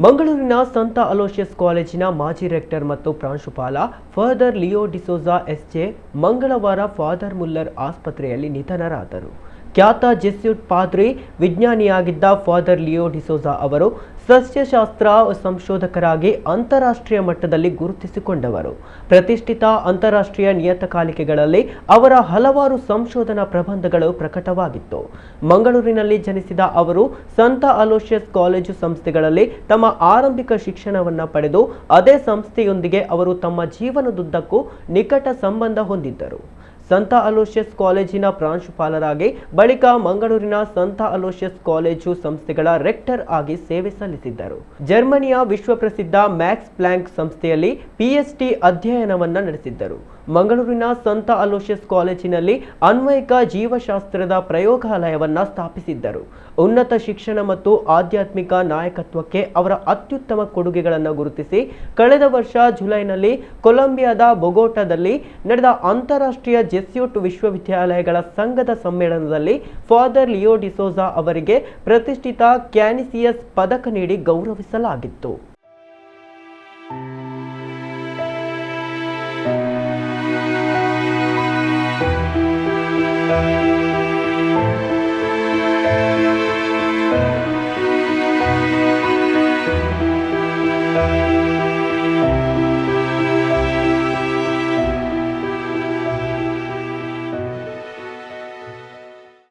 ಮಂಗಳೂರಿನ ಸಂತ ಅಲೋಷಿಯಸ್ ಕಾಲೇಜಿನ ಮಾಜಿ ರೆಕ್ಟರ್ ಮತ್ತು ಪ್ರಾಂಶುಪಾಲ ಫಾದರ್ ಲಿಯೋ ಡಿಸೋಜಾ ಎಸ್ಜೆ ಮಂಗಳವಾರ ಫಾದರ್ ಮುಲ್ಲರ್ ಆಸ್ಪತ್ರೆಯಲ್ಲಿ ನಿಧನರಾದರು. ಖ್ಯಾತ ಜೆಸ್ಯೂಟ್ ಪಾದ್ರಿ ವಿಜ್ಞಾನಿಯಾಗಿದ್ದ ಫಾದರ್ ಲಿಯೋ ಡಿಸೋಜಾ ಅವರು ಸಸ್ಯಶಾಸ್ತ್ರ ಸಂಶೋಧಕರಾಗಿ ಅಂತಾರಾಷ್ಟ್ರೀಯ ಮಟ್ಟದಲ್ಲಿ ಗುರುತಿಸಿಕೊಂಡವರು. ಪ್ರತಿಷ್ಠಿತ ಅಂತಾರಾಷ್ಟ್ರೀಯ ನಿಯತಕಾಲಿಕೆಗಳಲ್ಲಿ ಅವರ ಹಲವಾರು ಸಂಶೋಧನಾ ಪ್ರಬಂಧಗಳು ಪ್ರಕಟವಾಗಿತ್ತು. ಮಂಗಳೂರಿನಲ್ಲಿ ಜನಿಸಿದ ಅವರು ಸಂತ ಅಲೋಷಿಯಸ್ ಕಾಲೇಜು ಸಂಸ್ಥೆಗಳಲ್ಲಿ ತಮ್ಮ ಆರಂಭಿಕ ಶಿಕ್ಷಣವನ್ನು ಪಡೆದು ಅದೇ ಸಂಸ್ಥೆಯೊಂದಿಗೆ ಅವರು ತಮ್ಮ ಜೀವನದುದ್ದಕ್ಕೂ ನಿಕಟ ಸಂಬಂಧ ಹೊಂದಿದ್ದರು. ಸಂತ ಅಲೋಷಿಯಸ್ ಕಾಲೇಜಿನ ಪ್ರಾಂಶುಪಾಲರಾಗಿ ಬಳಿಕ ಮಂಗಳೂರಿನ ಸಂತ ಅಲೋಷಿಯಸ್ ಕಾಲೇಜು ಸಂಸ್ಥೆಗಳ ರೆಕ್ಟರ್ ಆಗಿ ಸೇವೆ ಸಲ್ಲಿಸಿದ್ದರು. ಜರ್ಮನಿಯ ವಿಶ್ವಪ್ರಸಿದ್ಧ ಮ್ಯಾಕ್ಸ್ ಪ್ಲಾಂಕ್ ಸಂಸ್ಥೆಯಲ್ಲಿ ಪಿಎಚ್ಡಿ ಅಧ್ಯಯನವನ್ನು ನಡೆಸಿದ್ದರು. ಮಂಗಳೂರಿನ ಸಂತ ಅಲೋಷಿಯಸ್ ಕಾಲೇಜಿನಲ್ಲಿ ಅನ್ವಯಿಕ ಜೀವಶಾಸ್ತ್ರದ ಪ್ರಯೋಗಾಲಯವನ್ನು ಸ್ಥಾಪಿಸಿದ್ದರು. ಉನ್ನತ ಶಿಕ್ಷಣ ಮತ್ತು ಆಧ್ಯಾತ್ಮಿಕ ನಾಯಕತ್ವಕ್ಕೆ ಅವರ ಅತ್ಯುತ್ತಮ ಕೊಡುಗೆಗಳನ್ನು ಗುರುತಿಸಿ ಕಳೆದ ವರ್ಷ ಜುಲೈನಲ್ಲಿ ಕೊಲಂಬಿಯಾದ ಬೊಗೊಟಾದಲ್ಲಿ ನಡೆದ ಅಂತಾರಾಷ್ಟ್ರೀಯ ಜೆಸ್ಯೂಟ್ ವಿಶ್ವವಿದ್ಯಾಲಯಗಳ ಸಂಘದ ಸಮ್ಮೇಳನದಲ್ಲಿ ಫಾದರ್ ಲಿಯೋ ಡಿಸೋಜಾ ಅವರಿಗೆ ಪ್ರತಿಷ್ಠಿತ ಕ್ಯಾನಿಸಿಯಸ್ ಪದಕ ನೀಡಿ ಗೌರವಿಸಲಾಗಿತ್ತು.